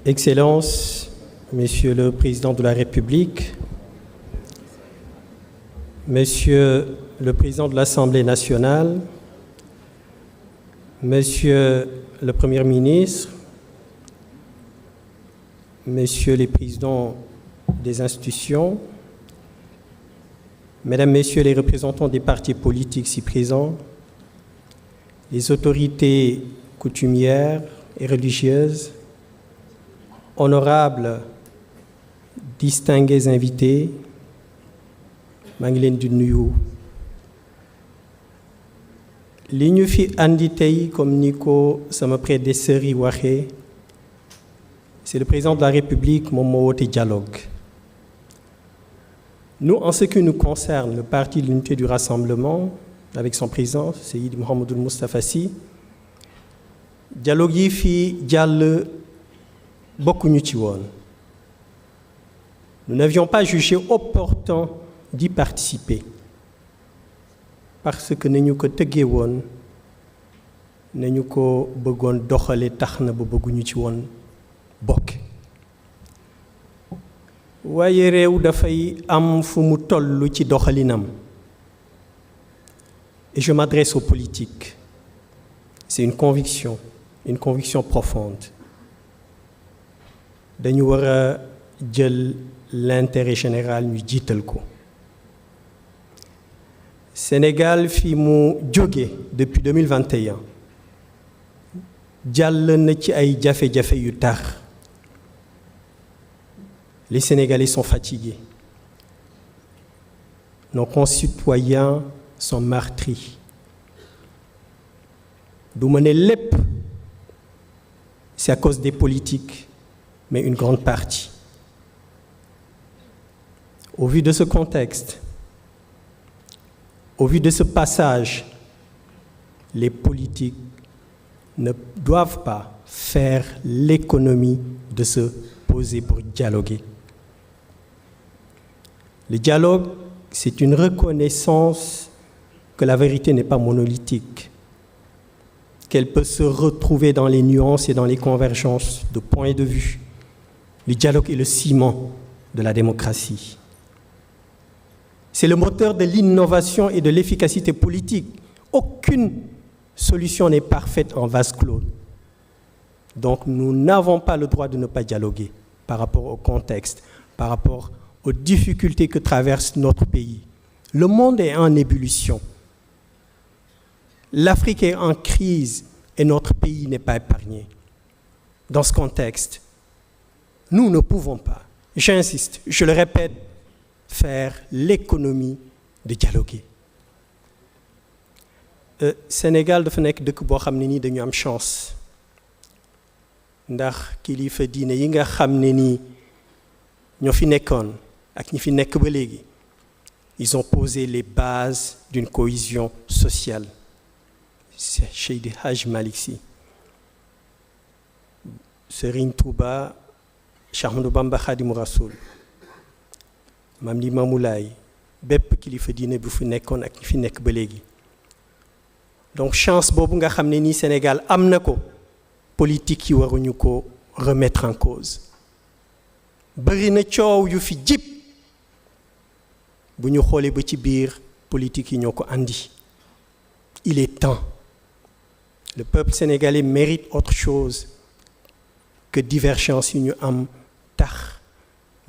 Excellences, Monsieur le Président de la République, Monsieur le Président de l'Assemblée nationale, Monsieur le Premier ministre, Messieurs les présidents des institutions, Mesdames, Messieurs les représentants des partis politiques ici présents, les autorités coutumières et religieuses, honorables, distingués invités, maa ngi leen di nuyu. Li ñu fi andi tey comme ni ko sama prédécesseur yi waxee, c'est le président de la République moom moo woote dialogue. Nous, en ce qui nous concerne, le Parti de l'Unité du Rassemblement, avec son président, Seydi Mouhamadou Moustapha Sy, dialogue yi fi jàll bokkuñu ci woon. Nous n'avions pas jugé opportun d'y participer parce que nañu ko tëggee woon nañu ko bëggoon doxale tax na ba bëgguñu ci woon bokk. waaye réew dafay am fu mu toll ci doxalinam. Et je m'adresse aux politiques. C'est une conviction profonde. Dañu war a jël l'intérêt général ñu jiital ko. Sénégal fi mu jóge depuis 2021 jàll na ci ay jafe-jafe yu tar. Les Sénégalais sont fatigués. Nos concitoyens sont meurtris. Du ma ne lépp, c'est à cause des politiques, mais une grande partie. Au vu de ce contexte, au vu de ce passage, les politiques ne doivent pas faire l'économie de se poser pour dialoguer. Le dialogue, c'est une reconnaissance que la vérité n'est pas monolithique, qu'elle peut se retrouver dans les nuances et dans les convergences de points de vue. Le dialogue est le ciment de la démocratie. C'est le moteur de l'innovation et de l'efficacité politique. Aucune solution n'est parfaite en vase clos. Donc nous n'avons pas le droit de ne pas dialoguer par rapport au contexte, par rapport aux difficultés que traverse notre pays. Le monde est en ébullition. L'Afrique est en crise et notre pays n'est pas épargné. Dans ce contexte, nous ne pouvons pas, j'insiste, je le répète, faire l'économie de dialoguer. Sénégal dafa nekk dëkk boo xam ne nii dañu am chance ndax kilifa diine yi nga xam ne nii ñoo fi nekkoon ak ñi fi nekk ba léegi, ils ont posé les bases d'une cohésion sociale. C'est Seydi Hadj Malick Sy, Serigne Touba, Cheikh Ahmadou Bamba Khadimou Rassoul, Mame Limamou Laye, bépp kilifa diine bu fi nekkoon ak ñi fi nekk ba léegi. Donc chance boobu nga xam ne nii Sénégal am na ko, politique yi waruñu ko remettre en cause. Bari na coow yu fi jib bu ñu xoolee ba ci biir politique yi ñoo ko andi. Il est temps. Le peuple sénégalais mérite autre chose que divergence yi ñu am tax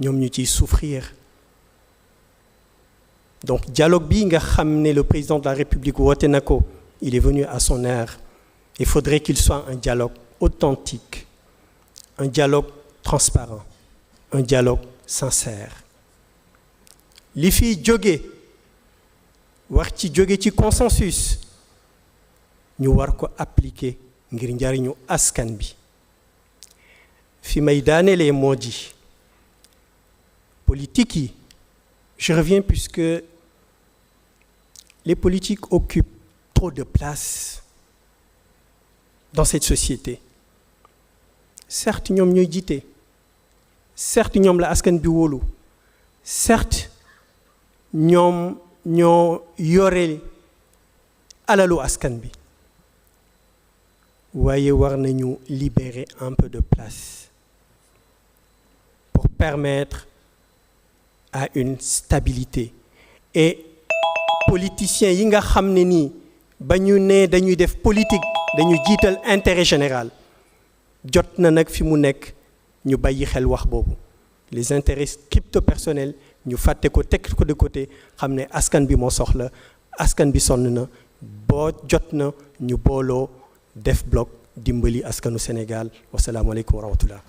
ñoom ñu ciy souffrir. Donc dialogue bi nga xam ne le président de la République woote na ko, il est venu à son heure. Il faudrait qu'il soit un dialogue authentique, un dialogue transparent, un dialogue sincère. Li fi jóge wax ci jóge ci consensus ñu war ko appliquer ngir njariñu askan bi. Fi may daanelee moo di politique yi, je reviens puisque les politiques occupent trop de place dans cette société. Certes ñoom ñooy jiite, certes ñoom la askan bi wóolu, certes ñoom ñoo yore alalu askan bi, waaye war nañu libérer un peu de place permettre à une stabilité. Et politiciens yi nga xam ne nii ba ñu ne dañuy def politique dañuy jiital intérêt général jot na nag fi mu nekk ñu bàyyi xel wax boobu les intérêts crypto-personnels ñu fàtte ko teg ko de côté xam ne askan bi moo soxla askan bi sonn na boo jot na ñu booloo def bloc dimbali askanu Sénégal wasalaamualeykum wa rahmatullah